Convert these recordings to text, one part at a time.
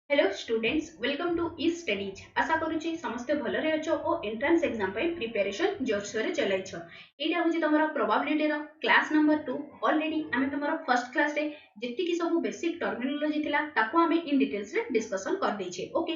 Hello students welcome to E studies आशा करूची समस्त भलरे अछो ओ एंट्रेंस एग्जाम पे प्रिपरेशन जोरसोरे चलाइछ एटा होची तमरो प्रोबेबिलिटी रो क्लास नंबर 2 ऑलरेडी आमे तमरो फर्स्ट क्लास रे जेति की सब बेसिक टर्मिनोलॉजी थिला ताको आमे इन डिटेल्स रे डिस्कशन कर दैछे ओके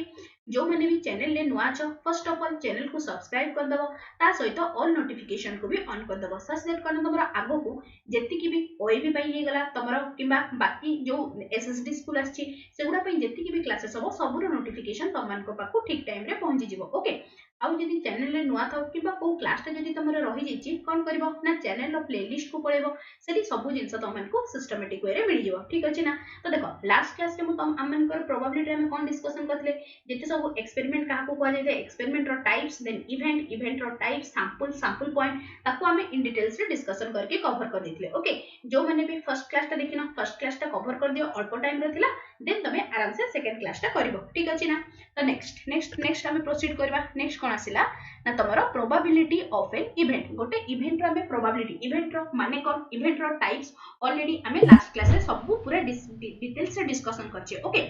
जो माने भी चैनल ले नुआ छ फर्स्ट ऑफ ऑल चैनल को सब्सक्राइब कर दबो ता सहित ऑल नोटिफिकेशन को भी ऑन कर दबो सच दैट करन तमरो आगो को जेति की भी ओएबी पई हे गला तमरो किबा बाकी जो एसएसडी स्कूल आछि सेगुडा पई जेति की भी क्लासेस सब सबुर नोटिफिकेशन तुम मान पाखु ठीक टाइम रे पहुंची जिवो ओके आउ जदि चैनल रे नुआ थाउ किबा को क्लास ता जदि तमरो रहि जैछि कोन करबो ना चैनल रो प्लेलिस्ट को पळेबो सेठी सब जिंस तुम मान को सिस्टमैटिक वे रे मिल जिवो ठीक अछि ना तो देखो लास्ट क्लास रे मु तुम हम मान को प्रोबेबिलिटी रे हम कोन डिस्कशन करथले जेते सब एक्सपेरिमेंट काहा को कहले जे एक्सपेरिमेंट रो टाइप्स देन इवेंट रो टाइप सैंपल पॉइंट ताको हम इन डिटेल्स रे डिस्कशन करके कवर कर देथिले ओके जो माने भी फर्स्ट क्लास ता देखिनो फर्स्ट क्लास ता कवर कर दियो अल्प टाइम रे थिला देन तमे आराम से सेकंड क्लास ता करिवो ठीक अछि ना तो नेक्स्ट हमें प्रोसीड करबा नेक्स्ट कोन आसिला ना तमरो प्रोबेबिलिटी ऑफ एन इवेंट गोटे इवेंट रो हमें प्रोबेबिलिटी इवेंट रो माने कोन इवेंट रो टाइप्स ऑलरेडी हमें लास्ट क्लास रे सब पूरा डिटेल्स से डिस्कशन करछे ओके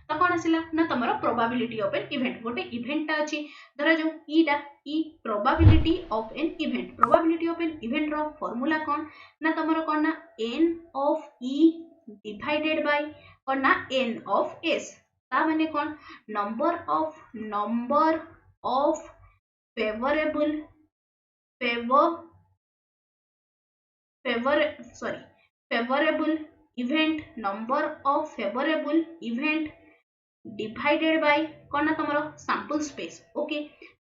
तो कोन आसिला ना तमरो प्रोबेबिलिटी ऑफ एन इवेंट गोटे इवेंट ता अछि धरा जो ई प्रोबेबिलिटी ऑफ एन इवेंट रो फार्मूला कोन ना तमरो कोन ना n of e divided by और ना n ऑफ s ता माने कोन number of favourable favour favour sorry favourable event number of favourable event divided by कोन ना तमरो sample space okay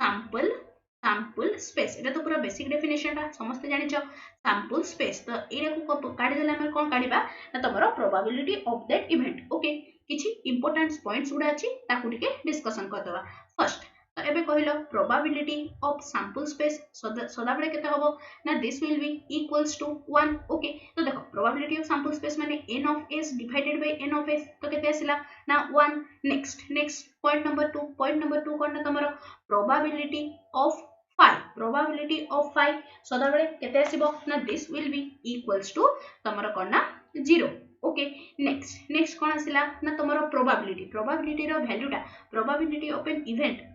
sample space एटा तो पूरा बेसिक डेफिनेशन ता समस्त जानि छ सैंपल स्पेस तो एरा को काढी देला हम कोन काढीबा ना तमरो probability of that event okay किछि इंपोर्टेंट पॉइंट्स गुडा अछि ताकू टिके डिस्कशन कर दवा फर्स्ट तो एबे कहिलो प्रोबेबिलिटी ऑफ सैंपल स्पेस सदा बळे केते हबो ना this will be equals to 1 okay तो देखो प्रोबेबिलिटी ऑफ सैंपल स्पेस माने n of s divided by n of s तो केते आसिला ना 1 नेक्स्ट पॉइंट नंबर 2 कोन तमरो प्रोबेबिलिटी ऑफ 5 सदा बळे केते आसीबो ना this will be equals to तमरो कोन ना 0 ओके नेक्स्ट कोन आसिला ना तमरो प्रोबेबिलिटी रो वैल्यूटा प्रोबेबिलिटी ऑफ एन इवेंट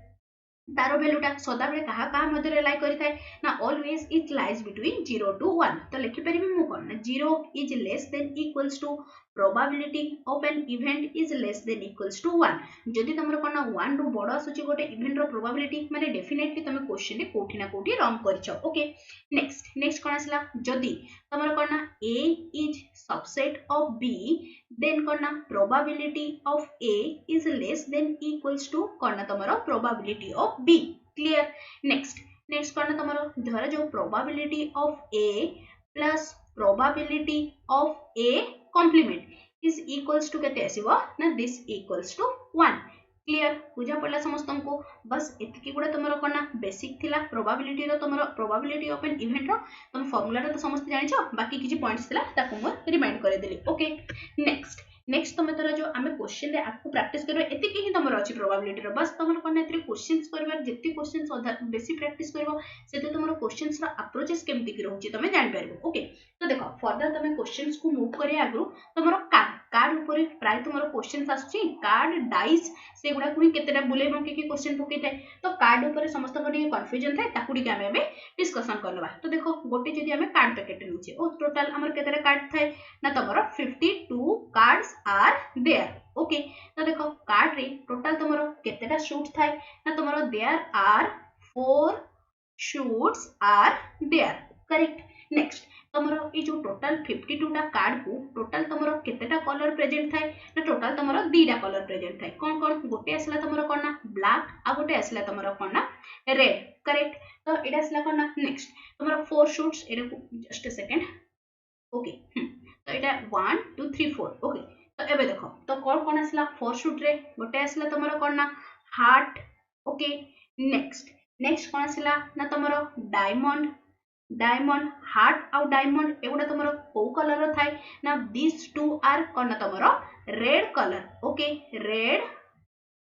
तारो वैल्यूटा सदा बेले कहा कहा मध्य रे लाई करि थाए ना always it lies between 0 to 1 तो लिखि परिबे मु कोन ना 0 is less than equals to probability of an event is less than equals to 1 जदि तमरो कोन ना 1 रो बडो आसुची गोटे इवेंट रो प्रोबेबिलिटी माने डेफिनेटली तमे क्वेश्चन रे कोठी ना कोठी रॉन्ग करिछो ओके नेक्स्ट कोन आसला जदि तमरो कोन ना a is subset of b then करना probability of a is less than equals to करना तमरो probability of b clear next करना तमरो धर जो probability of a plus probability of a complement is equals to केते आसीबो ना this equals to 1 क्लियर बुझा पड़ला समस्त को बस एतिकी गुडा तमरो करना बेसिक थिला प्रोबेबिलिटी रो तमरो प्रोबेबिलिटी ऑफ एन इवेंट रो तुम फार्मूला रो तो समस्त जानि छ बाकी किछि पॉइंट्स थिला ताको म रिमाइंड करे देली ओके नेक्स्ट तुम तोरा जो आमे क्वेश्चन रे आपको प्रैक्टिस करबे एतिकी ही तमरो अछि प्रोबेबिलिटी रो बस तमरो करना एतरे क्वेश्चंस करबा जति क्वेश्चंस बेसी प्रैक्टिस करबो सेते तमरो क्वेश्चंस रो अप्रोचेस केमति की रहउछि तमे जान परबो ओके तो देखो फर्दर तमे क्वेश्चंस को मूव करे आगु तमरो कार्ड ऊपर प्राय तुमरो क्वेश्चंस आछि कार्ड डाइस से गुडा कुनी केतेटा बुले बंके के क्वेश्चन पके थाए तो कार्ड ऊपर समस्त को टिके कंफ्यूजन थाए ताकुडी के हमें डिस्कशन करलबा तो देखो गोटे जदी हमें कार्ड पैकेट नुचे ओ टोटल हमर केतेटा कार्ड थाए ना तमरो 52 कार्ड्स आर देयर ओके तो देखो कार्ड रे टोटल तमरो केतेटा शूट थाए ना तमरो there are 4 suits are there correct next तमरो ए जो टोटल 52 टा कार्ड को टोटल तमरो केतेटा कलर प्रेजेंट थाए ना टोटल तमरो दीटा कलर प्रेजेंट थाए कोन गोटे आसला तमरो कोन ना ब्लैक आ गोटे आसला तमरो कोन ना रेड करेक्ट तो एटा आसला कोन ना next तमरो 4 shoots Etah just a second okay तो एटा 1 2 3 4 ओके तो एबे देखो तो कोन आसला 4 शूट रे गोटे आसला तमरो कोन ना हार्ट ओके नेक्स्ट कोन आसला ना तमरो डायमंड हार्ट आउ डायमंड एगुडा तमरो को कलर रो थाए ना दिस टू आर कोन तमरो red colour okay red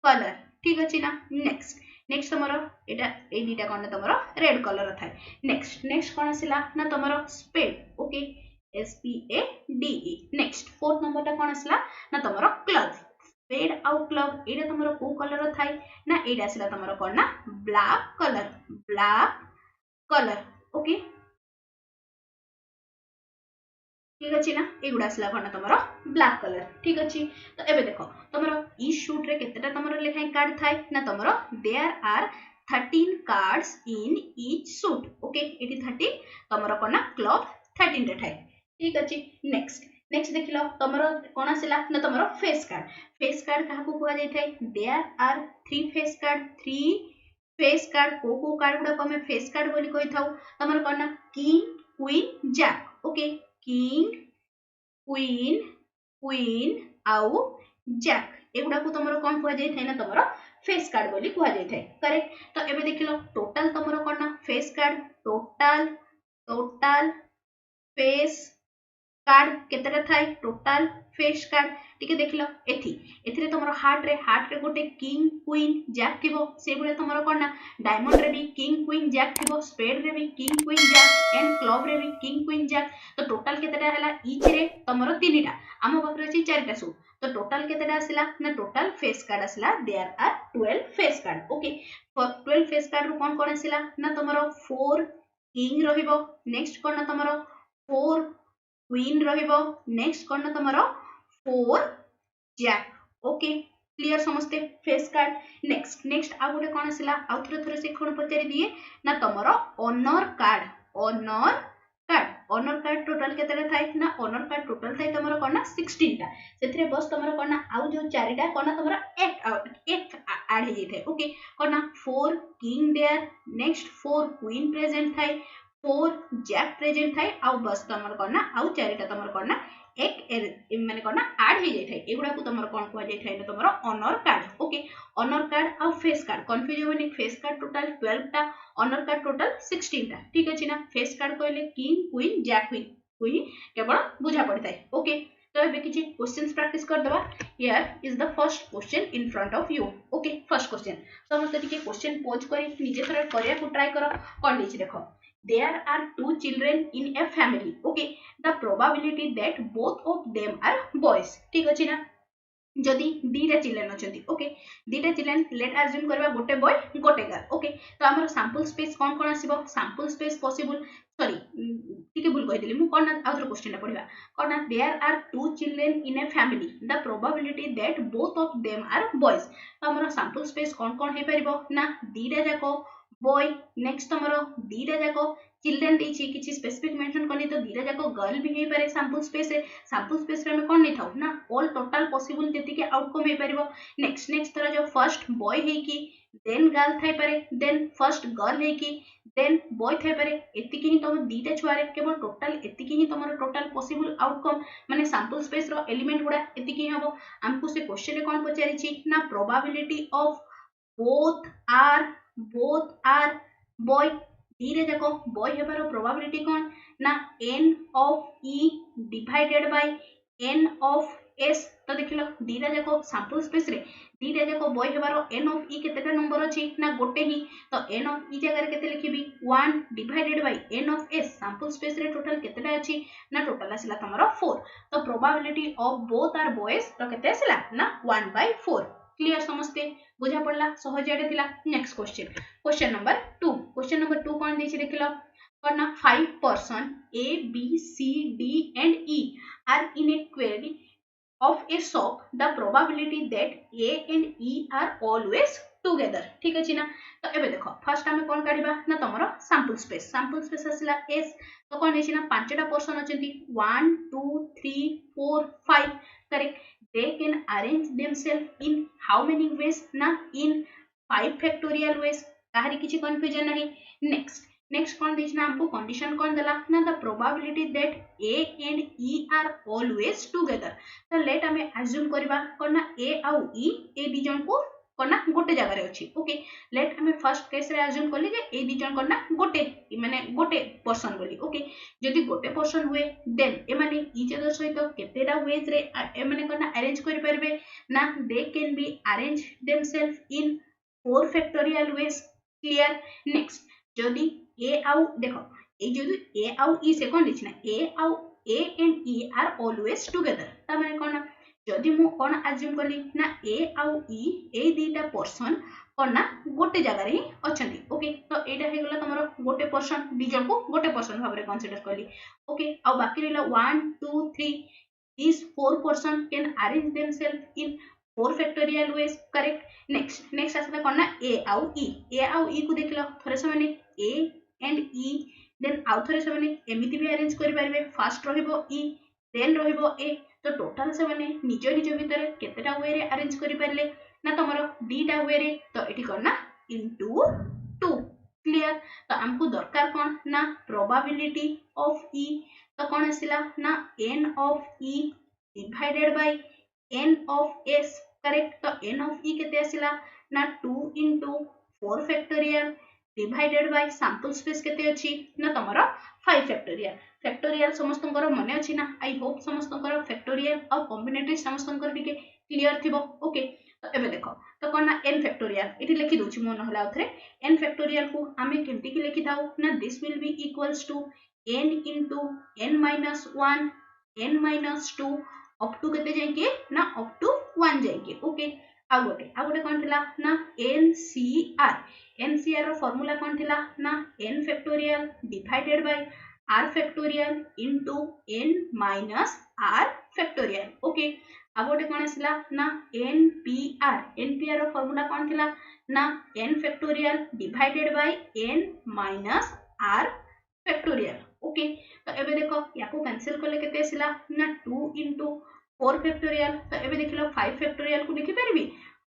colour ठीक अछि ना नेक्स्ट तमरो एटा ए दीटा कोन तमरो रेड कलर थाए नेक्स्ट कोन आसिला ना तमरो spade okay SPADE next fourth number टा कोन आसला ना तमरो क्लॉथ स्पेड आउ क्लब एटा तुमरो को कलर थाई ना एटा आसला तुमरो कोन ना ब्लैक कलर ओके ठीक अच्छे ना एगुड़ा आसला कौन तुम ब्लैक कलर ठीक अच्छे तो एबे देखो तुम ई शूट रे केतेटा तुम लेखाएं कार्ड थाए ना तुम there are 13 cards in each suit okay एटी 30 तुम कौन ना क्लब 13 रे थाए ठीक अच्छे नेक्स्ट नेक्स्ट देख लो तुम कौन आसला ना तुम फेस कार्ड क्या कुआ जाए देयर आर 3 फेस कार्ड को कार्ड गुड़ा को फेस कार्ड बोली कही था तुम कौन ना king queen jack okay king queen आउ जैक एगुड़ा को तुम कौन कह जाए ना तुम फेस कार्ड बोली कह जाए करेक्ट तो एबे देख लो टोटल तुम कौन ना face card total face card केतेटा थाए टोटल फेस कार्ड टिके देख लो एथि तुम हार्ट रे गोटे किंग क्वीन जैक थिबो से भले तुम कौन ना डायमंड रे भी किंग क्वीन जैक थिबो स्पेड रे भी king queen jack and club रे भी किंग क्वीन जैक तो टोटल केतेटा हला ईच रे तुम तीनटा आम पाखरे अछि चारटा सु तो टोटल केतेटा आसला ना टोटल फेस कार्ड आसला there are 12 face card okay 12 face card रो कौन आसला ना तुम 4 किंग रहिबो नेक्स्ट कौन ना तुम 4 क्वीन रहिबो नेक्स्ट कौन ना तुम 4 जैक ओके क्लियर समस्ते फेस कार्ड नेक्स्ट आ गोटे कौन आसला आउ थोड़े से कौन पचारि दिए ना तुम ऑनर कार्ड टोटल केतेटा थाए ना ऑनर कार्ड टोटल थाए तुम कौन ना 16 टा सेथरे बस तुम कौन ना आउ जो चारिटा कौन ना तुम एक ऐड हो जाए ओके कौन ना 4 king there next 4 queen present थाए 4 जैक प्रेजेंट थाए आउ बस तुम कौन ना आउ चारिटा तुम कौन ना एक माने कौन ना ऐड हो जाए एगुड़ा को तुम कौन कह जाए ना तुम honour card okay honour card आउ फेस कार्ड कंफ्यूज होनी फेस कार्ड टोटल 12 टा ऑनर कार्ड टोटल 16 टा ठीक अच्छे ना फेस कार्ड कहले किंग क्वीन जैक क्वीन केवल बुझा पड़ता है ओके तो ये किसी क्वेश्चंस प्रैक्टिस कर दबा here is the first question in front of you okay first question समस्त टिके क्वेश्चन पोज करी निजे थोड़ा करिया को ट्राई करो कोन लिखि देखो there are 2 children in a family okay the probability that both of them are boys ठीक अछि ना जदि दीटा चिल्ड्रेन अछंती ओके दीटा चिल्ड्रेन लेट अज्यूम करबा गोटे बॉय गोटे गर्ल ओके तो हमर सैंपल स्पेस कोन आसीबो सैंपल स्पेस पॉसिबल सॉरी ठीक है भूल कहि देली मु कोन आउटर क्वेश्चन पढिबा कोन there are 2 children in a family the probability that both of them are boys तो हमर सैंपल स्पेस कोन हे परिबो ना दीटा जाको बॉय नेक्स्ट हमर दीटा जाको चिल्ड्रेन देछि किछि स्पेसिफिक मेंशन करनी तो दीटा जाको गर्ल भी हे पारे सैंपल स्पेस रे हम कोन नै थाउ ना ऑल टोटल पॉसिबल जति के आउटकम हे परिबो नेक्स्ट तरह जो फर्स्ट बॉय हे कि देन गर्ल थाई पारे देन फर्स्ट गर्ल हे कि देन बॉय थाई पारे एतिकी ही तुम दीटा छुआरे केवल टोटल एतिकी ही तुम टोटल पॉसिबल आउटकम माने सैंपल स्पेस रो एलिमेंट गुडा एतिकी हबो हमको से क्वेश्चन रे कोन पचारि छी ना probability of both are boy धीरे जाको बॉय हेबार प्रोबेबिलिटी कोन ना n of e divided by n of s तो देखिलो दीटा जाको सैंपल स्पेस रे दीटा जाको बॉय हेबार n ऑफ e केतेटा नंबर अछि ना गोटे ही तो n ऑफ e जगह केते लिखिबी 1 divided by n of s sample space रे टोटल केतेटा अछि ना टोटल आसिला तमरो 4 तो probability of both are boys तो केते आसिला ना 1/4 क्लियर समझते बुझा पड़ला सहज थिला नेक्स्ट क्वेश्चन नंबर 2 कोन देछि देखिलो करना 5 person a b c d and e are in a query of a shop the probability that a and e are always together ठीक अछि ना तो एबे देखो फर्स्ट हमें कोन काढिबा ना तमरो सैंपल स्पेस आसिला s तो कोन देछि ना पांचटा पर्सन अछंती 1 2 3 4 5 correct they can arrange themselves in how many ways na in 5 factorial ways Kahri किछि कंफ्यूजन नहीं नेक्स्ट कौन देछना हमको कंडीशन कौन देला ना the probability that a and e are always together तो लेट हमें अज्यूम करबा कोन ना a आउ e ए दी जन को कोन ना गोटे जगह रे अछि ओके लेट हमें फर्स्ट केस रे अज्यूम करले जे ए दी जन कोन ना गोटे माने गोटे पर्सन बोली ओके जदि गोटे पर्सन हुए देन ए माने ईच अदर सहित केतेटा वेज रे ए माने कोन ना अरेंज करि परबे ना they can be arrange themselves in 4 factorial ways clear next जदि ए आउ देखो ए जदि ए आउ ई से कोन लिखना ए आउ A and E R always together ता माने कोन जदि मु कौन अज्यूम कली ना ए आउ ई ए दीटा पर्सन कौन ना गोटे जगह ही अछंती ओके तो एटा हे गला तमरो गोटे पर्सन दी जन को गोटे पर्सन भाबरे कंसीडर कली ओके आ बाकी रहला 1 2 3 these four person can arrange themselves in 4 factorial ways correct next आसला कौन ना a आउ e को देखिलो थरे से माने a and e then आउ थरे से माने एमिति भी अरेंज करि पारिबे फर्स्ट रहिबो e then रहिबो a तो टोटल से माने निज निज भितर केतेटा वे रे अरेंज करि पारले ना तमरो डीटा वे रे तो एठी करना इनटू 2 क्लियर तो हमको दरकार कौन ना प्रोबेबिलिटी ऑफ e तो कौन आसिला ना n of e divided by n of s correct तो n ऑफ e केते आसिला ना 2 into 4 factorial divided bye sample space केते अछि ना तमरो 5 फैक्टोरियल फैक्टोरियल समस्तंकर मने अछि ना आई होप समस्तंकर फैक्टोरियल और कॉम्बिनेटरी समस्तंकर टिके क्लियर थिबो ओके तो एबे देखो तो कोन ना n फैक्टोरियल एठी लिखि दोछि मो नहला उथरे n फैक्टोरियल को आमे केमति कि लिखि थाउ ना this will be equals to n into n minus 1 n minus 2 up to केते जायके ना up to 1 जायके ओके आ गोटे कोन थिला ना NCR रो फार्मूला कोन थिला ना n factorial divided by r factorial into n minus r factorial okay आ गोटे कोन आसिला ना NPR रो फार्मूला कोन थिला ना n factorial divided by n minus r factorial okay तो एबे देखो याको कैंसिल करले केते आसिला ना 2 into 4 फैक्टोरियल तो एबे देखिलो 5 फैक्टोरियल को लिखि परबी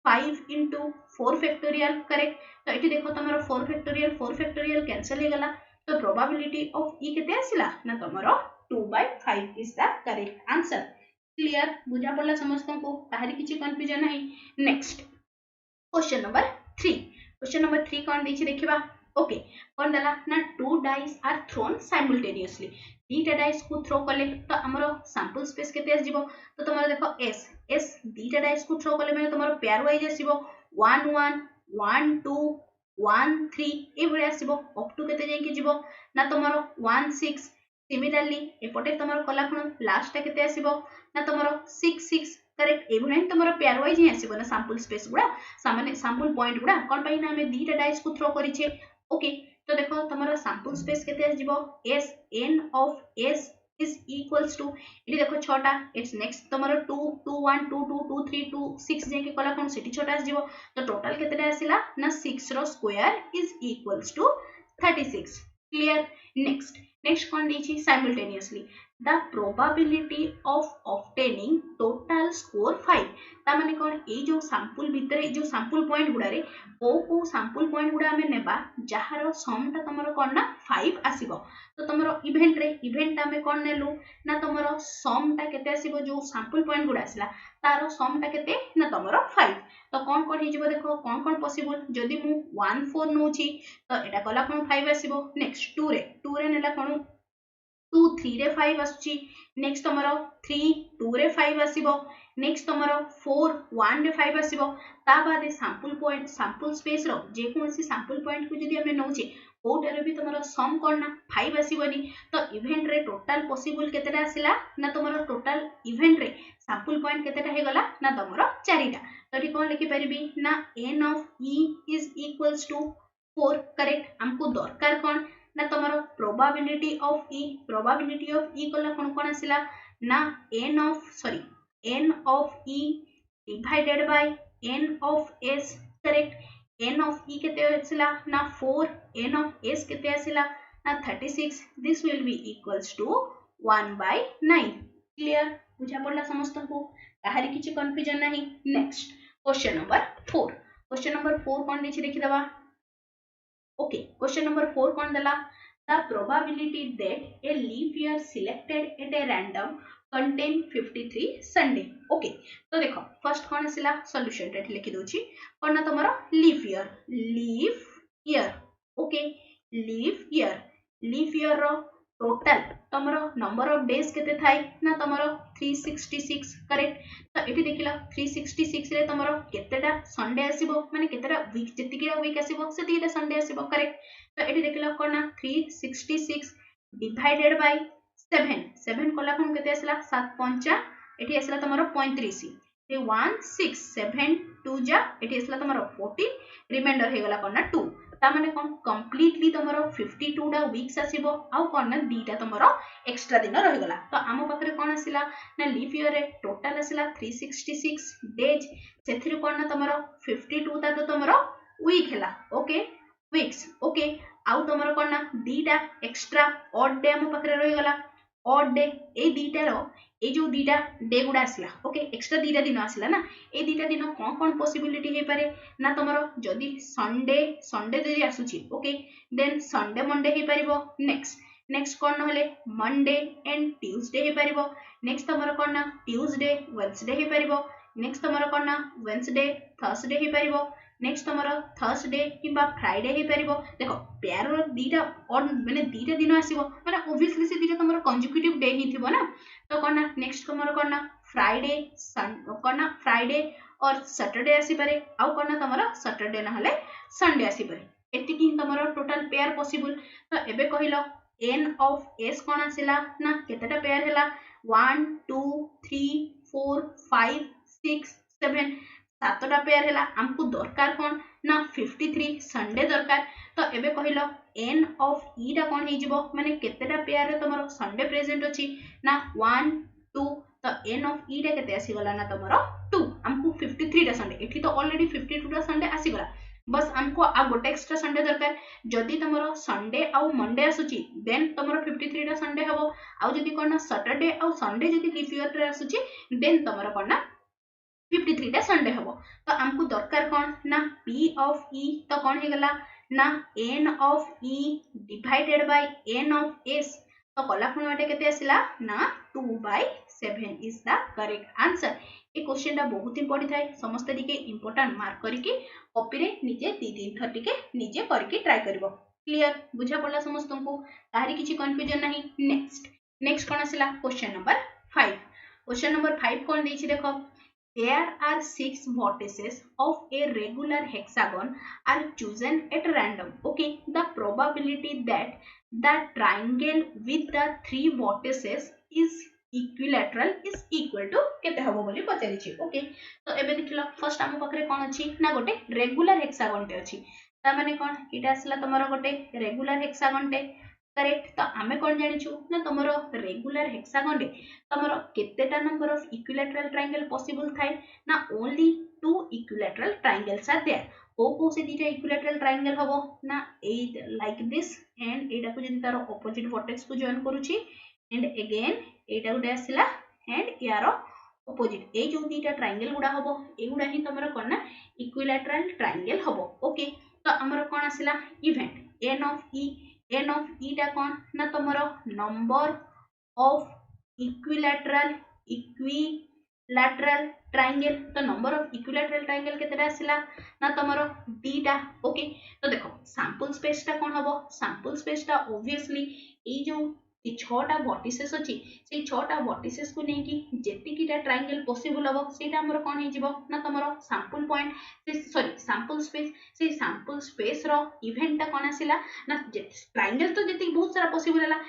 5 into 4 फैक्टोरियल करेक्ट तो एठी देखो तमरो 4 फैक्टोरियल कैंसिल हे गला तो प्रोबेबिलिटी ऑफ e केते आसिला ना तमरो 2/5 is the correct answer clear बुझा पड़ला समस्त को ताहारी किछि कंफ्यूजन नाही नेक्स्ट क्वेश्चन नंबर 3 कोन दिछि देखिबा ओके कोन दला ना 2 डाइस आर थ्रोन साइमल्टेनियसली दीटा डाइस को थ्रो कले तो हमरो सैंपल स्पेस केते आसीबो तो तमरो देखो s दीटा डाइस को थ्रो कले माने तमरो पेयर वाइज आसीबो 1 1 1 2 1 3 ए भले आसीबो अप टू केते जाई के जीवो ना तमरो 1 6 सिमिलरली एपटे तमरो कला खण लास्ट केते आसीबो ना तमरो 6 6 करेक्ट ए भले तमरो पेयर वाइज ही आसीबो ना सैंपल स्पेस गुडा सामान्य सैंपल पॉइंट गुडा कोन पई ना हमें दीटा डाइस को थ्रो करिछे ओके तो देखो तमरो सैंपल स्पेस केते आसीबो s n of s is equals to ED देखो छोटा इट्स नेक्स्ट तमरो 2 2 1 2 2 2 3 2 6 जे के कला कोन सिटी छोटा आसीबो तो टोटल केतेटा आसिला ना 6 रो square is equals to 36 clear next कोन दिछि simultaneously the probability of obtaining total score 5 ता माने कोन ए जो सैंपल भितरे जो सैंपल पॉइंट गुडा रे को सैंपल पॉइंट गुडा हमें नेबा जहार सम ता तमरो कोन ना 5 आसीबो तो तमरो इवेंट हमें कोन नेलु ना तमरो सम ता केते आसीबो जो सैंपल पॉइंट गुडा आसीला तारो सम ता केते ना तमरो 5 तो कोन हे जिवो देखो कोन पॉसिबल जदी मु 1 4 नोची तो एटा कला कोन 5 आसीबो नेक्स्ट 2 रे नेला कोन 2 3 रे 5 आसुची नेक्स्ट तमरो 3 2 रे 5 आसीबो नेक्स्ट तमरो 4 1 रे 5 आसीबो ता बादे सैंपल स्पेस रो जे कोनसी सैंपल पॉइंट को जदी हमें नउची ओटारे भी तमरो सम करना 5 आसीबनी तो इवेंट रे टोटल पॉसिबल केतेटा आसिला ना तमरो टोटल इवेंट रे सैंपल पॉइंट केतेटा हे गला ना तमरो 4टा तो एठी कोन लिखि परिबी ना n of e is equals to 4 correct हमको दरकार कोन ना तमरो प्रोबेबिलिटी ऑफ e कला कोन आसिला ना n of e divided by n of s correct n of e केते आसिला ना 4 n of s केते आसिला ना 36 this will be equals to 1/9 clear बुझा पड़ला समस्त को काहारी किछि कंफ्यूजन नाही नेक्स्ट क्वेश्चन नंबर 4 कोन दिछि देखि दबा ओके क्वेश्चन नंबर 4 कोन दला the probability that a leap year selected at a random contain 53 Sunday okay तो देखो फर्स्ट कोन आसिला सॉल्यूशन रे लिखि दोछि कोन ना तमरो leap year okay leap year रो टोटल तमरो नंबर ऑफ डेज केते थाई ना तमरो 366 करेक्ट तो एठी देखिला 366 रे तमरो केतेटा संडे आसीबो माने केतेटा वीक जतिकिरा वीक आसीबो सेतिकिरा संडे आसीबो करेक्ट तो एठी देखिला कोन ना 366 डिवाइडेड बाय 7 कला कोन केते आसला 7 5 एठी आसला तमरो 35 ए 1 6 7 2 जा एठी आसला तमरो 14 रिमाइंडर हे गला कोन 2 ता माने कोन कंप्लीटली तमरो 52 टा वीक्स आसीबो आउ कोन ना दीटा तमरो एक्स्ट्रा दिन रहि गला तो आमो पाखरे कोन आसीला ना लीफ ईयर रे टोटल आसीला 366 डेज सेथिर कोन ना तमरो 52 ता तो तमरो वीक हैला ओके वीक्स ओके आउ तमरो कोन ना दीटा एक्स्ट्रा ऑड डे आमो पाखरे रहि गला ऑड डे ए दीटा रो ए जो दीटा डे गुडा आसला ओके एक्स्ट्रा दीटा दिन आसला ना ए दीटा दिन कोन कोन पॉसिबिलिटी हे पारे ना तमरो जदी संडे संडे जदी आसुची ओके देन संडे मंडे हे परिबो नेक्स्ट कोन नहले मंडे एंड ट्यूसडे हे परिबो नेक्स्ट तमरो कोन ना ट्यूसडे वेडनेसडे हे परिबो नेक्स्ट तमरो कोन ना वेडनेसडे थर्सडे हे परिबो नेक्स्ट तमरो थर्सडे किबा फ्राइडे हे परिबो देखो पेयर रो दीटा और माने दीटा दिन आसीबो माने ऑब्वियसली से दीटा तमरो कंसेक्यूटिव डे ही थिबो ना तो कोन ना नेक्स्ट तमरो कोन ना फ्राइडे कोन ना फ्राइडे और सैटरडे आसी पारे आउ कोन ना तमरो सैटरडे न हले संडे आसी पारे एति कि तमरो टोटल पेयर पॉसिबल तो एबे कहिलो n of s कोन आसिला ना केतेटा पेयर हैला 1 2 3 4 5 6 7 सातटा पेयर हैला हमको दरकार कोन ना 53 संडे दरकार तो एबे कहिलो n of e टा कोन हे जिवो माने केतेटा पेयर रे तमरो संडे प्रेजेंट अछि ना 1 2 तो n of e टा केते आसी गला ना तमरो 2 हमको 53 टा संडे एठी तो ऑलरेडी 52 टा संडे आसी गला बस हमको आ गोटे एक्स्ट्रा संडे दरकार जदी तमरो संडे आउ मंडे आसुची देन तमरो 53 टा संडे हबो आउ जदी कोन ना सैटरडे आउ संडे जदी लीप ईयर रे आसुची देन तमरो कोन ना 53 टा संडे हबो तो हमको दरकार कोन ना p of e तो कोन हे गला ना n of e divided by n of s तो कलाखुण बाटे केते आसिला ना 2/7 is the correct answer A question टा बहुत इंपोर्टेंट थाए समस्त टिके इंपोर्टेंट मार्क करिके कॉपी रे निजे 3 थर टिके निजे करके ट्राई करबो क्लियर बुझा पड़ला समस्त को तारी किछि कंफ्यूजन नाही नेक्स्ट कोन आसिला क्वेश्चन नंबर 5 क्वेश्चन नंबर 5 कोन देछि देखो there are 6 vertices of a regular hexagon are chosen at random okay the probability that the triangle with the 3 vertices is equilateral is equal to केते हबो बोली पचारि छी okay तो एबे देखिलो first हम पकरे कोन अछि ना गोटे रेगुलर हेक्सागन टे अछि ता माने कोन इटा असला तमरो गोटे रेगुलर हेक्सागन टे करेक्ट तो आमे कोन जानि छु ना तमरो रेगुलर हेक्सागन रे तमरो केतेटा number of equilateral triangle possible थाए ना only 2 equilateral triangles are there को से दीटा इक्विलैटरल ट्रायंगल हबो ना ए लाइक दिस एंड एटा को जदी तारो ऑपोजिट वर्टेक्स को जॉइन करूची एंड अगेन एटा गुडा आसिला एंड यारो ऑपोजिट ए जो दीटा ट्रायंगल गुडा हबो ए गुडा ही तमरो कोन ना इक्विलैटरल ट्रायंगल हबो ओके तो हमरो कोन आसिला इवेंट n of e टा कोन ना तमरो नंबर ऑफ इक्विलैटरल ट्रायंगल तो नंबर ऑफ इक्विलैटरल ट्रायंगल केतेटा आसिला ना तमरो दीटा ओके तो देखो सैंपल स्पेस टा कोन हबो सैंपल स्पेस टा ऑब्वियसली ए जो ए छटा वर्टिसेस अछि से छटा वर्टिसेस को नै कि जेतिकीटा ट्रायंगल पॉसिबल हबो सेटा हमर कोन हे जिवो ना तमरो सैंपल पॉइंट से सॉरी सैंपल स्पेस रो इवेंट टा कोन आसिला ना ट्रायंगल तो जेति बहुत सारा पॉसिबल हला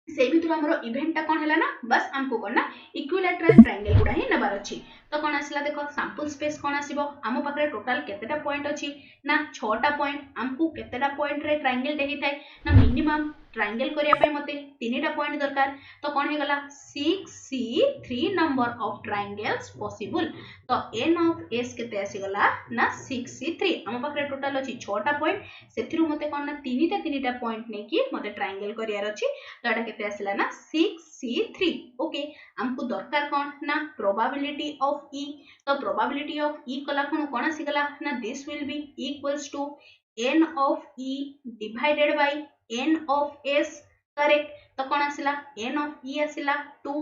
से भितर हमरो इवेंट टा कोन हला ना बस हमको कोन ना इक्विलैटरल ट्रायंगल गुडा ही नबार अछि तो कोन आसिला देखो सैंपल स्पेस कोन आसीबो हम पाखरे टोटल केतेटा पॉइंट अछि ना 6टा पॉइंट हमको केतेटा पॉइंट रे ट्रायंगल देहि थाए ना मिनिमम ट्रायंगल करिया पे मते 3टा पॉइंट दरकार तो कोन हे गला 6c3 number of triangles possible तो n ऑफ s केते आसी गला ना 6c3 हम पाखरे टोटल अछि 6टा पॉइंट सेथिरु मते कोन ना 3टा पॉइंट नै कि मते ट्रायंगल करिया अछि तो एटा केते आसिला ना 6c3 ओके हमको दरकार कोन ना प्रोबेबिलिटी ऑफ e तो प्रोबेबिलिटी ऑफ e कला कोन कोन आसी गला ना this will be equals to n of e divided by n of s correct तो कोन आसिला n of e आसिला 2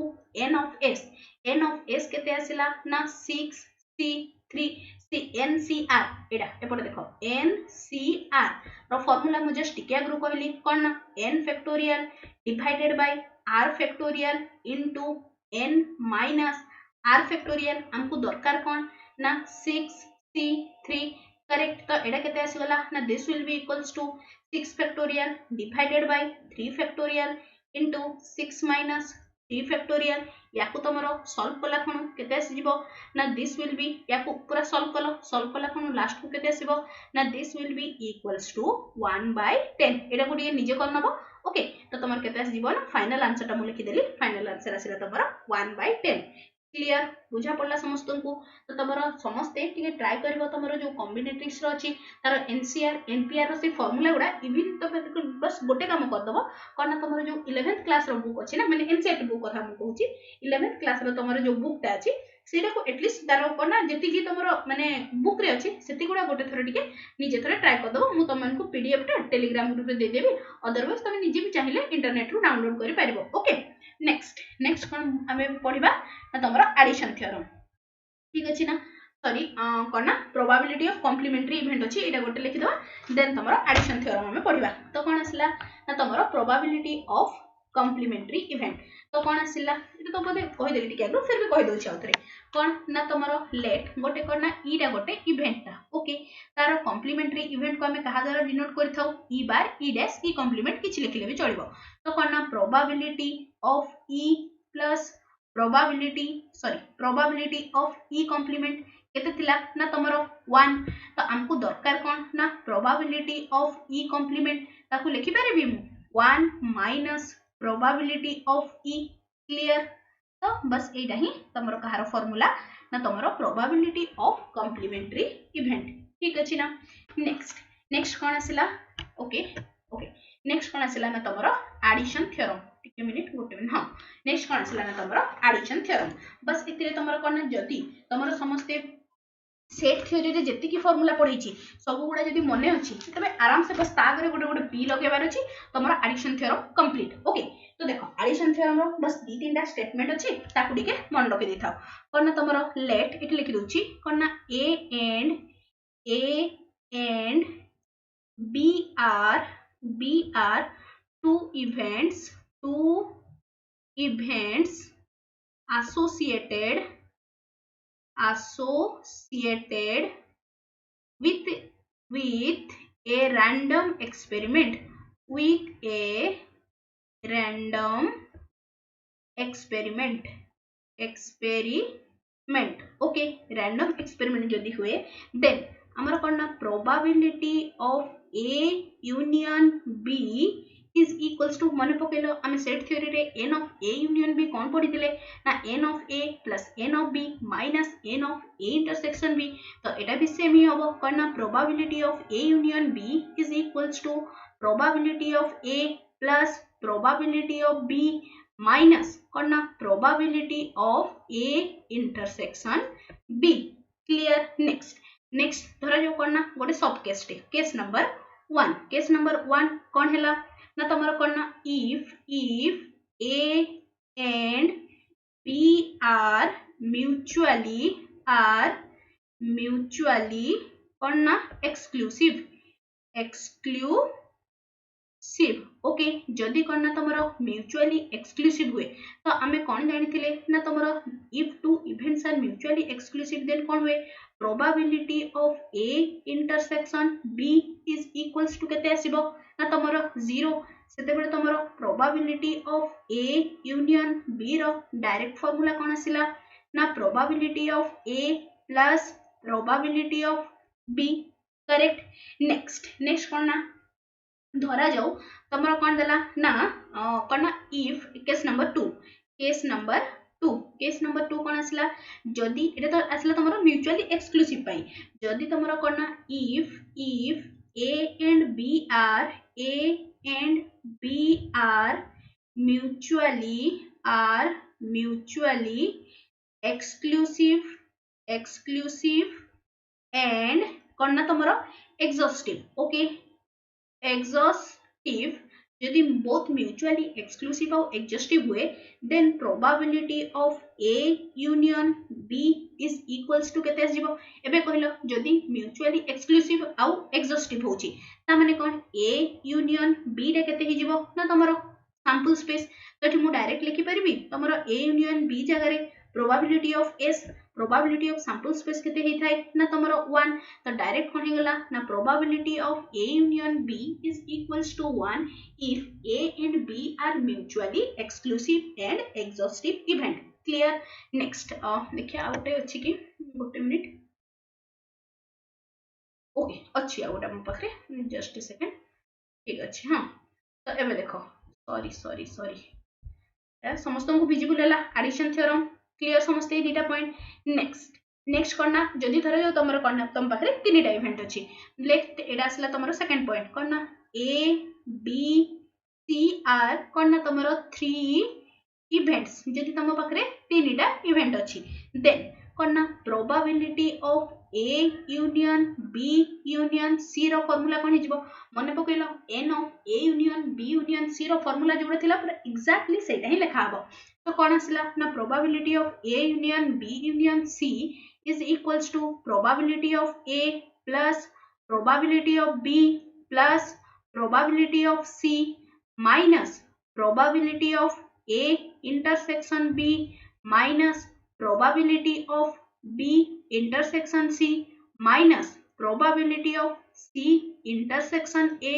n of s केते आसिला ना 6c3 ncr एडा एपटे देखो ncr रो फार्मूला मु जस्ट टिके आगु कहली कोन ना n factorial divided by r factorial into n minus r factorial हमको दरकार कोन ना 6c3 करेक्ट तो एडा केते आसी गला ना this will be equals to 6 factorial divided by 3 factorial into 6 minus 3 factorial याकू तुमरो सॉल्व कला खणु केते आसीबो ना दिस विल बी याकू पूरा सॉल्व कला खणु लास्ट को केते आसीबो ना this will be equals to 1/10 एटा को दिए निजे कर नबो ओके तो तुमर केते आसीबो ना फाइनल आंसर टा मु लिखि देली फाइनल आंसर आसीला तुमरो 1/10 क्लियर बुझा पड़ला समस्त को तो तुमरो समस्ते टिके ट्राई करबो तुमरो जो कॉम्बिनेटरिक्स रो अछि तार एनसीआर एनपीआर रो से फार्मूला गुडा इवन तो बस गोटे काम कर दबो कोना तुमरो जो 11th क्लास रो बुक अछि ना माने एनसीआर बुक कथा मु कहूची 11th क्लास रो तुमरो जो बुक ता अछि सेटा को एटलीस्ट तार कोना जेति की तुमरो माने बुक रे अछि सेति गुडा गोटे थरो टिके निजे थरे ट्राई कर दबो मु तुमन को पीडीएफ टा टेलीग्राम ग्रुप रे दे देबी अदरवाइज तुम निजे भी चाहिए इंटरनेट रो डाउनलोड करि पारिबो ओके नेक्स्ट कोन हमें पढिबा ना तुमरो एडिशन थ्योरम ठीक अछि ना सॉरी कोना प्रोबेबिलिटी ऑफ कॉम्प्लीमेंटरी इवेंट अछि एटा गोटे लिखि दवा देन तुमरो एडिशन थ्योरम हमें पढिबा तो कोन आसला ना तुमरो प्रोबेबिलिटी ऑफ कॉम्प्लीमेंटरी इवेंट तो कोन आसिला एटा तो बोले कहि देली टिके आगु फिर भी कहि दोछि आउतरे कोन ना तुमरो लेट गोटे कोना ईटा गोटे इवेंट ता ओके तार कॉम्प्लीमेंटरी इवेंट को हमें कहा द्वारा डिनोट करिथाउ E bar E dash E complement किछि लिखले भी चलिबो तो कोना probability of E plus probability of E complement केते थिला ना तमरो 1 तो हमको दरकार कोन ना प्रोबेबिलिटी ऑफ ई कॉम्प्लीमेंट ताकू लिखि पारेबी मु 1 minus probability of E clear तो बस एटा ही तमरो कहारो फार्मूला ना तमरो प्रोबेबिलिटी ऑफ कॉम्प्लीमेंटरी इवेंट ठीक अछि ना नेक्स्ट कोन आसिला ओके नेक्स्ट कोन आसिला ना तमरो एडिशन थ्योरम टिके मिनिट गोटे मिनिट हां नेक्स्ट कोन आसिला ना तमरो एडिशन थ्योरम बस इतरे तमरो कोन जदी तमरो समस्ते सेट थ्योरी रे जेति की फार्मूला पढैछि सब गुडा जदी मने अछि तबे आराम से बस तागरे गोटे गोटे बी लगेबार अछि तमरो एडिशन थ्योरम कंप्लीट ओके तो देखो एडिशन थ्योरम रो बस दी तीनटा स्टेटमेंट अछि ताकू टिके मन रखि देथाओ कोन तमरो लेट इट लिखि दोछि कोन A and B are two events associated with a random experiment okay random experiment जदी हुए देन हमर कोन probability of A union B is equals to मन पकेलो हम सेट थ्योरी रे n of a union b कोन पढी दिले ना n of a plus n of b minus n of a intersection b तो एटा भी सेम ही होबो कोन probability of a union b is equals to probability of a plus probability of b minus कोन probability of a intersection b clear next धरा जो कोन गोटे सब केस नंबर 1 कोन हैला ना तमरो कोन if a and b are mutually cone exclusive okay जदी कोन तमरो mutually exclusive हुए तो हमें कोन जानि थिले ना तमरो if two events are mutually exclusive then कोन हुए probability of a intersection b is equals to केते आसीबो ना तमरो 0 सेते बेले तमरो probability of a union b रो डायरेक्ट फार्मूला कोन आसिला ना probability of a plus probability of b correct next कोन ना धरा जाऊ तमरो कोन देला ना कोन इफ केस नंबर 2 कोन आसला जदी एटा तो आसला तमरो म्यूचुअली एक्सक्लूसिव पाई जदी तमरो कोन if a and b are mutually exclusive and कोन तमरो exhaustive ओके exhaustive यदि both mutually exclusive और exhaustive हुए then probability of A union B is equals to केते आसीबो एबे कहिलो जदि mutually exclusive और exhaustive होची ता माने कोन A union B रे केते हिजिबो ना तमरो सैंपल स्पेस तो मु डायरेक्ट लिखि परिबी तमरो A union B जगह रे probability of S probability of sample space केते हे थाए ना तमरो 1 तो डायरेक्ट कोन हेगला ना probability of A union B is equals to 1 if A and B are mutually exclusive and exhaustive event clear next देखिए आ गोटे अछि कि गोटे मिनिट ओके अच्छी आ गोटे मो पाखरे जस्ट अ सेकंड ठीक अछि हां तो एबे देखो सॉरी सॉरी सॉरी समस्त को विजिबल है एडिशन थ्योरम क्लियर समस्त ये दीटा पॉइंट नेक्स्ट नेक्स्ट करना जदि धर जो तुम करना तुम पाखरे तीनटा इवेंट अछि लेफ्ट एडा असला तुम सेकंड पॉइंट करना ए बी सी आर करना तुम 3 इवेंट्स जदि तुम पाखरे तीनटा इवेंट अछि देन करना probability of A union B union C रो फार्मूला कोन हिजबो मने पकइलो n of A union B union C रो फार्मूला जोड़ा थिला पूरा एग्जैक्टली सेटा ही लिखा हबो तो कोन आसला ना probability of A union B union C is equals to probability of A plus probability of B plus probability of C minus probability of A intersection B minus probability of B intersection C minus probability of C intersection A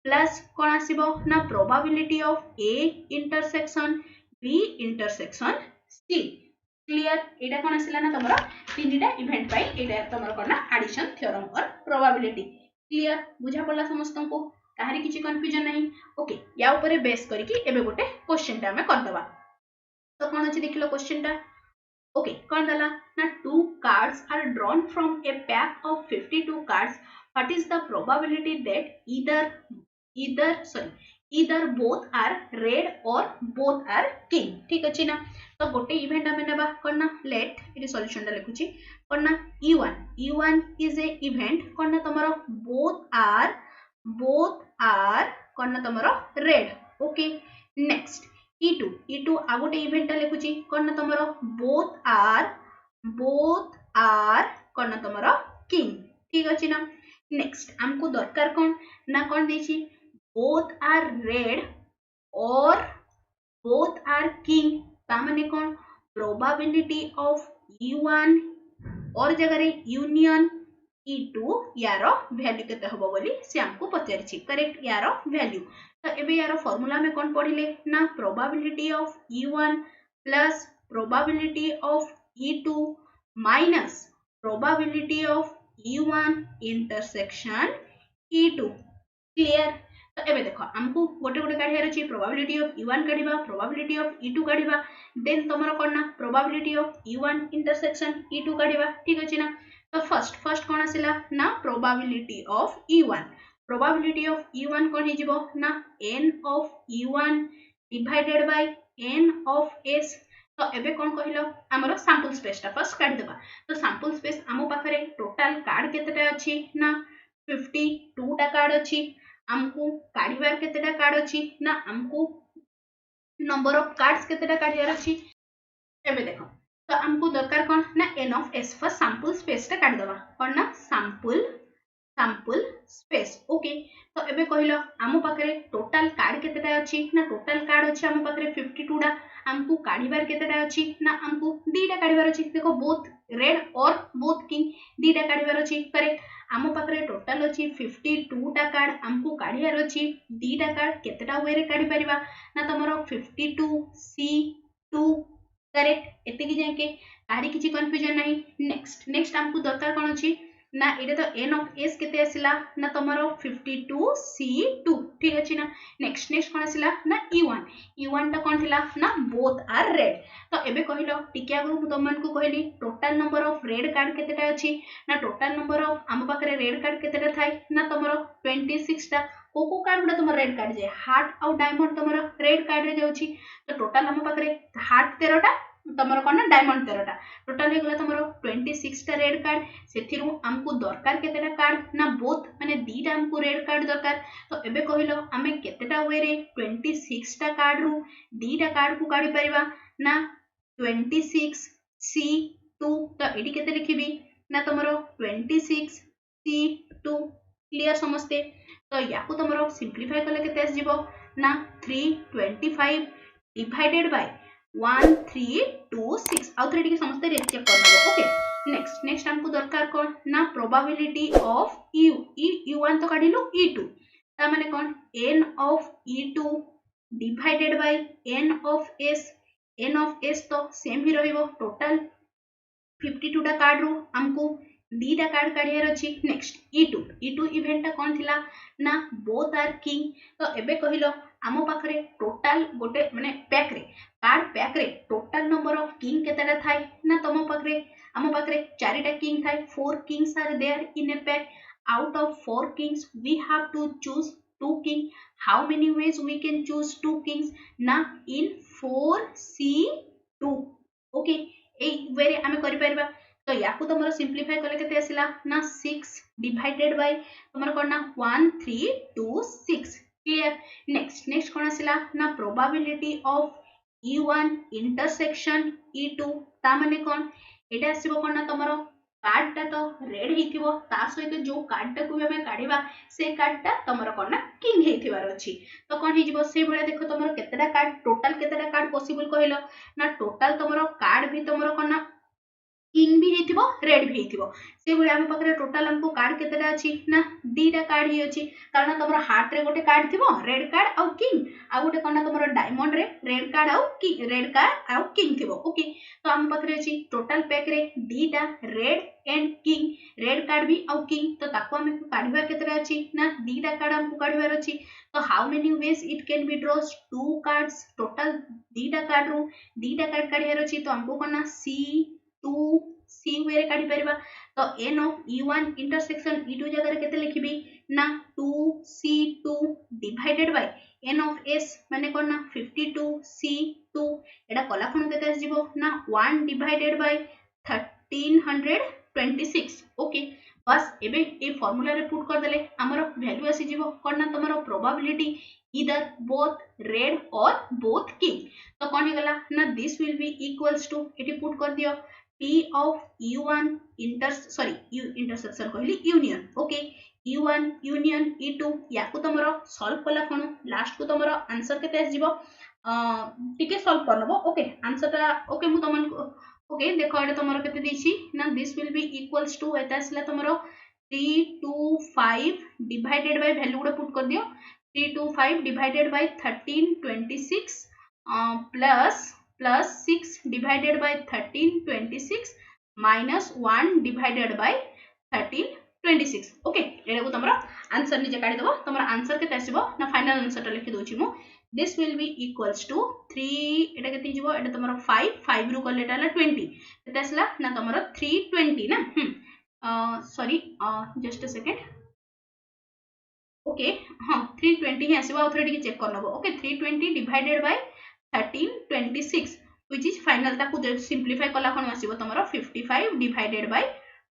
plus कौन आसीबो ना probability of A intersection B intersection C clear एटा कौन आसिला ना तमरा तीनटा event पाई एटा तमरा करना addition theorem और probability clear बुझा पड़ला समस्त को काहरी किछि कंफ्यूजन नहीं ओके या ऊपर बेस करके एबे गोटे क्वेश्चन टा हमें कर दबा तो कौन अछि देखिलो क्वेश्चन टा okay कौन दला ना 2 cards are drawn from a pack of 52 cards what is the probability that either both are red or both are king ठीक अछि ना तो गोटे इवेंट हमें नेबा करना लेट इति सॉल्यूशन टा लिखुची करना e1 is a event करना तमरो both are करना तमरो red okay next E2 आ गोटे इवेंट लिखुची करना तमरो both are करना तमरो king ठीक अछि ना नेक्स्ट हमको दरकार कोन ना कोन देछि both are red or both are king ता माने कोन प्रोबेबिलिटी ऑफ E1 और जगह रे यूनियन E2 यारो वैल्यू केते हबो बोली से हमको पचारछि करेक्ट यारो वैल्यू तो एबे यारो फार्मूला में कोन पढिले ना probability of E1 plus probability of E2 minus probability of E1 intersection E2 clear तो एबे देखो हमको गोटे गोटे काढियार अछि प्रोबेबिलिटी ऑफ E1 काढिबा प्रोबेबिलिटी ऑफ E2 काढिबा देन तमरो करना probability of E1 intersection E2 काढिबा ठीक अछि ना तो फर्स्ट कौन आसिला ना probability of E1 probability of E1 कौन हिजिबो ना n of E1 divided by n of s तो एबे कौन कहिलो हमरो सैंपल स्पेस ता फर्स्ट काढ देबा तो सैंपल स्पेस हमो पाखरे टोटल कार्ड केतेटा अछि ना 52 टा कार्ड अछि हमको काढिबार केतेटा कार्ड अछि ना हमको नंबर ऑफ कार्ड्स केतेटा काढियार अछि एबे देखो तो हमको दरकार कोन ना n of s first sample space ता काढ देबा कोन ना सैंपल स्पेस ओके तो एबे कहिलो हमो पाखरे टोटल कार्ड केतेटा अछि ना टोटल कार्ड अछि हमो पाखरे 52 टा हमको काढिबार केतेटा अछि ना हमको दीटा काढिबार अछि देखो बोथ रेड और बोथ किंग दीटा काढिबार अछि करेक्ट हमो पाखरे टोटल अछि 52 टा कार्ड हमको काढियार अछि दीटा कार्ड केतेटा वे रे काढि परिबा ना तमरो 52 c2 करेक्ट एते की जाके तारी किछि कंफ्यूजन नाही नेक्स्ट हमको दरकार कोन अछि ना एटा तो n ऑफ s केते आसिला ना तमरो 52 c2 ठीक अछि ना नेक्स्ट कोन आसिला ना e1 ता कोन थिला ना बोथ आर रेड तो एबे कहिलो टिकिया गुरु तमन को कहली total number of red card केतेटा अछि ना टोटल नंबर ऑफ हम पाखरे रेड कार्ड केतेटा थाई ना तमरो 26 टा को कार्ड गुडा तमरो रेड कार्ड जे हार्ट और डायमंड तमरो रेड कार्ड रे जाउची तो टोटल हम पाखरे हार्ट 13 टा तमरो कोन डायमंड 13 टा टोटल हे गला तमरो 26 टा रेड कार्ड सेथिरु हमको दरकार केतेटा कार्ड ना बोथ माने दीटा हमको रेड कार्ड दरकार तो एबे कहिलो हमें केतेटा वे रे 26 टा कार्ड रु दीटा कार्ड को काढी परिबा ना 26 c2 तो एडी केते लिखिबी ना तमरो 26 c2 क्लियर समझते तो याकू तमरो सिंपलीफाई करले केते आस जिवो ना 325 डिवाइडेड बाय 1326 आउ थ्री के समझते चेक करनबो ओके नेक्स्ट हमको दरकार कोन ना प्रोबेबिलिटी ऑफ u1 तो काढिलो e2 ता माने कोन n of e2 divided by n of s N of S तो सेम ही रहिबो टोटल 52 टा कार्ड रो हमको दीटा कार्ड काढियार अछि नेक्स्ट ई2 इवेंट टा कोन थिला ना बोथ आर किंग तो एबे कहिलो आमो पाखरे टोटल गोटे माने पैक रे कार्ड पैक रे टोटल नंबर ऑफ किंग केतेटा थाय ना तमो पाखरे आमो पाखरे चारिटा किंग थाय 4 kings are there in a pack out of 4 kings we have to choose 2 king how many ways we can choose 2 kings na in 4c2 okay এই way রে আমি করি পারবা तो याकू तुम सिंप्लीफाई कले केते आसिला ना 6 डिवाइडेड बाय तुमर कोन ना 1326 क्लियर नेक्स्ट कोन आसिला ना probability of e1 intersection e2 ता माने कोन एटा आसीबो कोन ना तुमरो कार्ड टा तो रेड हेतिबो ता सहित जो कार्ड टा को हमें काढिबा से कार्ड टा तुमरो कोन ना किंग हेतिबार अछि तो कोन हिजिबो से भले देखो तुमरो केतेटा कार्ड टोटल केतेटा कार्ड पॉसिबल कहलो ना टोटल तुमरो कार्ड भी तुमरो कोन ना किंग भी हेतिबो रेड भी हेतिबो से भले हम पकरे टोटल हमको कार्ड केतेटा अछि ना दीटा कार्ड ही अछि कारण तमरो हार्ट रे गोटे कार्ड थिबो रेड कार्ड आउ किंग आ गोटे कोन तमरो डायमंड रे रेड कार्ड आउ किंग थिबो ओके तो हम पकरे अछि टोटल पैक रे दीटा red and king red card भी आउ किंग तो ताको हम काढिबा केतेटा अछि ना दीटा कार्ड हमको काढिबार अछि तो how many ways it can be draws two cards total दीटा कार्ड रो दीटा कार्ड काढिबार अछि तो हमको कोन ना C वे काढी परबा तो n of e1 intersection e2 जगह रे केते लिखिबी ना 2c2 divided by n of s माने कोन ना 52c2 एटा कला खण केते आसीबो ना 1 डिवाइडेड बाय 1326 ओके बस एबे ए फार्मूला रे पुट कर देले हमरो वैल्यू आसी जीवो कोन ना तमरो probability either both red or both king तो कोन हे गला ना this will be equals to एटी पुट कर दियो P of U1 intersection कहली union okay U1 union E2 याकू तमरो सॉल्व कला खणो लास्ट को तमरो आंसर केते आसीबो टिके सॉल्व करनबो ओके आंसर ता ओके मु तमन ओके देखो एटा तमरो केते देछि ना this will be equals to एटा आसला तमरो 325 डिवाइडेड बाय वैल्यू गुडा पुट कर दियो 325 divided by 1326 plus 6 divided by 1326 minus 1 divided by 1326 okay एटा को तमरा आंसर निजे काढी दबो तमरा आंसर केते आसीबो ना फाइनल आंसर ता लिखि दोछि मु this will be equals to 3 एटा केते जिवो एटा तमरा 5 रु कले एटा 20 केते आसला ना तमरा 320 ना sorry just a second okay हां 320 ही आसीबो ऑथोरिटी चेक करनबो okay 320 divided by 1326 which is final ताकू सिंप्लीफाई कला कोन आसीबो तमरो 55 divided by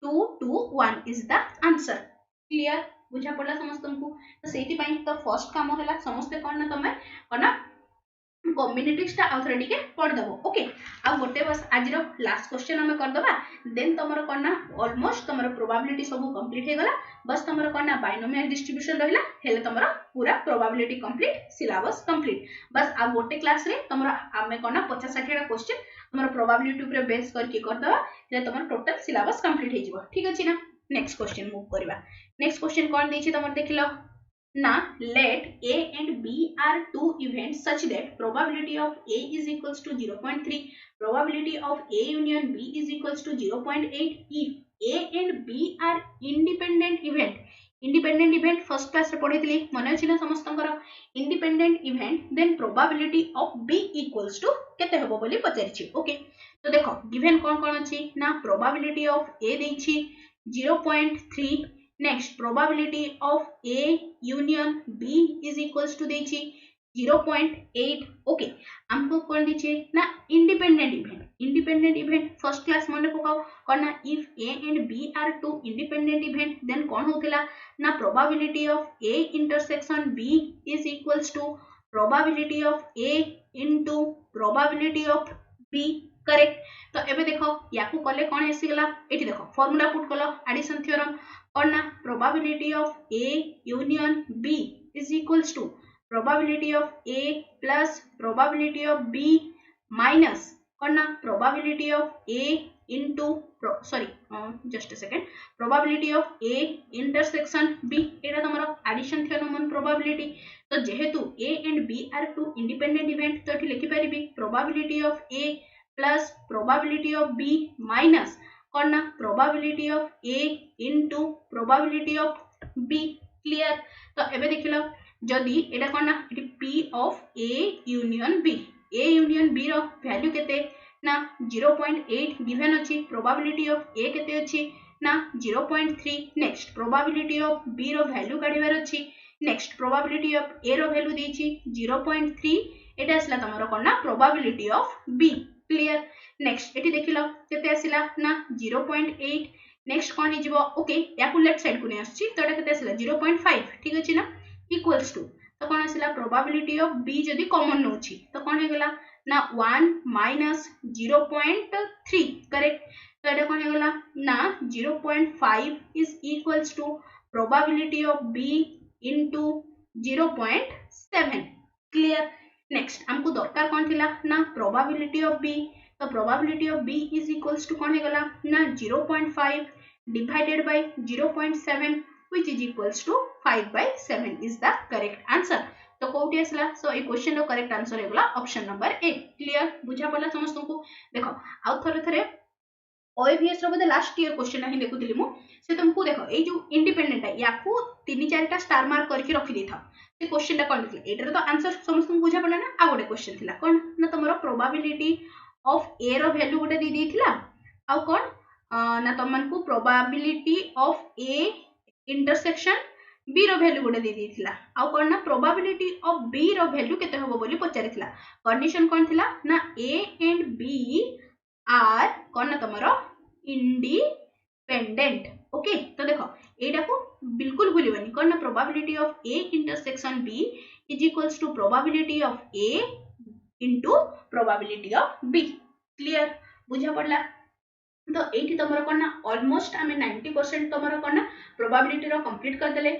221 is the answer clear बुझा पडला समस्त को तो सेति पई तो फर्स्ट काम होला समस्त कोन ना तमे कोन कॉम्बिनेटिव्स ता ऑथोरिटी के पढ़ दबो ओके आ गोटे बस आज रो लास्ट क्वेश्चन हम कर दबा देन तमरो कोन ना ऑलमोस्ट तमरो प्रोबेबिलिटी सब कंप्लीट हे गला बस तमरो कोन ना बाइनोमियल डिस्ट्रीब्यूशन रहिला हेले तमरो पूरा प्रोबेबिलिटी कंप्लीट सिलेबस कंप्लीट बस आ गोटे क्लास रे तमरो हमें कोन ना 50 60 टा क्वेश्चन तमरो प्रोबेबिलिटी ऊपर बेस करके कर दबा जे तमरो टोटल सिलेबस कंप्लीट हे जिवो ठीक अछि ना नेक्स्ट क्वेश्चन मूव करबा नेक्स्ट क्वेश्चन कोन देछि तमरो देखिलो ना let A and B are two events such that probability of A is equals to 0.3 probability of A union B is equals to 0.8 if A and B are independent event first class रे पढितली मन अछि ना समस्तंकर independent event then probability of B equals to केते होबो बोली पचारिछि okay तो देखो given कोन अछि ना probability of A देछि 0.3 next probability of A union B is equals to देछि 0.8 ओके हमको कोन दिछि ना independent event फर्स्ट क्लास माने पकाओ कोन ना if A and B are two independent event then कोन होतिला ना probability of A intersection B is equals to probability of A into probability of B correct तो एबे देखो याकू कले कोन हेसी गला एठी देखो फार्मूला पुट कलो एडिशन थ्योरम और ना probability of A union B is equals to probability of A plus probability of B minus और ना probability of A into just a second probability of A intersection B एटा तमरो addition theorem probability तो जेहेतु A and B are two independent event तो एठी लिखि परिबी probability of A plus probability of B minus कोन ना probability of A into probability of B clear तो एबे देखिलो जदी एटा कोन ना एठी p of a union b a union b रो वैल्यू केते ना 0.8 गिवन अछि प्रोबेबिलिटी ऑफ a केते अछि ना 0.3 नेक्स्ट प्रोबेबिलिटी ऑफ b रो वैल्यू काढिबार अछि नेक्स्ट प्रोबेबिलिटी ऑफ a रो वैल्यू देछि 0.3 एटा असला तमरो कोन ना probability of b clear next एटी देखिलो केते आसिला ना 0.8 नेक्स्ट कोन हिजबो ओके याकु लेफ्ट साइड को नै आछि तो एटा केते आसिला 0.5 ठीक अछि ना इक्वल्स टू तो कोन आसिला प्रोबेबिलिटी ऑफ b जदी कॉमन नोछि तो कोन हे गेला ना 1 माइनस 0.3 करेक्ट तो एटा कोन हे गेला ना 0.5 is equals to probability of b into 0.7 clear next हमको दरकार कोन थिला ना प्रोबेबिलिटी ऑफ b तो probability of b is equals to कोन हे गेला ना 0.5 divided by 0.7 which is equals to 5/7 is the correct answer तो कोठी असला सो ए क्वेश्चन रो करेक्ट आंसर हेगला ऑप्शन नंबर ए क्लियर बुझा पड़ला समस्त को देखो आ थरे थरे ओएवीएस रो बदे लास्ट ईयर क्वेश्चन ही देखुतिली मु से तुमको देखो ए जो इंडिपेंडेंट है याकू 3-4टा स्टार मार्क करके रखि देथा से क्वेश्चन टा कोन थिला एटर तो आंसर समस्त को बुझा पड़ला ना आ गोटे क्वेश्चन थिला कोन ना तमरो प्रोबेबिलिटी ऑफ ए रो वैल्यू गोटे दी देथिला आ कोन ना तमन को probability of A intersection b रो वैल्यू गोटे दे देथिला आ कोन ना प्रोबेबिलिटी ऑफ b रो वैल्यू केते होबो बोली पचारिथिला कंडीशन कोन थिला ना a एंड b आर कोन ना तमरो इंडिपेंडेंट ओके तो देखो एटा को बिल्कुल भूलिबनी कोन ना probability of a intersection b is equals to probability of a into probability of b clear बुझा पड़ला तो एठी तमरो कोना ऑलमोस्ट हमें 90% तमरो कोना प्रोबेबिलिटी रो कंप्लीट कर देले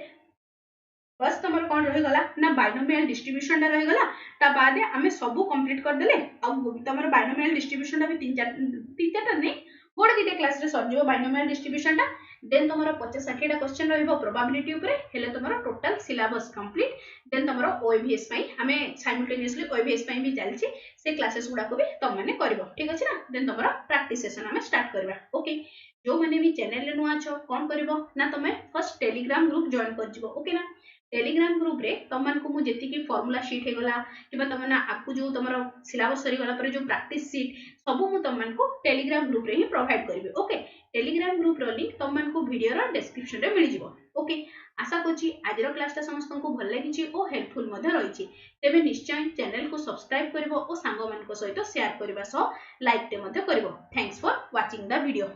बस तमरो कोन रहि गला ना बाइनोमियल डिस्ट्रीब्यूशन टा रहि गला ता बाद हमें सब कंप्लीट कर देले अब तमरो बाइनोमियल डिस्ट्रीब्यूशन टा भी 3-4 टा नहीं गोटे दीटा क्लास रे सर जो बाइनोमियल डिस्ट्रीब्यूशन टा देन तमरो 50-60 टा क्वेश्चन रहइबो प्रोबेबिलिटी ऊपर हेले तमरो टोटल सिलेबस कंप्लीट देन तमरो ओएवीएस पई हमें साइमल्टेनियसली ओएवीएस पई भी चलछि से क्लासेस गुडा को भी तम माने करबो ठीक अछि ना देन तमरो प्रैक्टिस सेशन हमें स्टार्ट करबा ओके जो माने भी चैनल रे नुआ छ कोन करबो ना तमे फर्स्ट टेलीग्राम ग्रुप जॉइन कर जिवो ओके ना टेलीग्राम ग्रुप रे तमन को मु जेति की फार्मूला शीट हे गला किबा तमना आपको जो तमरो सिलेबस सरी गला पर जो प्रैक्टिस शीट सब मु तमन को टेलीग्राम ग्रुप रे ही प्रोवाइड करबे ओके टेलीग्राम ग्रुप रो लिंक तमन को वीडियो रो डिस्क्रिप्शन रे मिल जिवो ओके आशा करछि आज रो क्लास ता समस्त को भल लागिछि ओ हेल्पफुल मध्ये रहिछि तेबे निश्चय चैनल को सब्सक्राइब करबो ओ सांग मान को सहित शेयर करबा सो लाइक ते मध्ये करबो thanks for watching the video.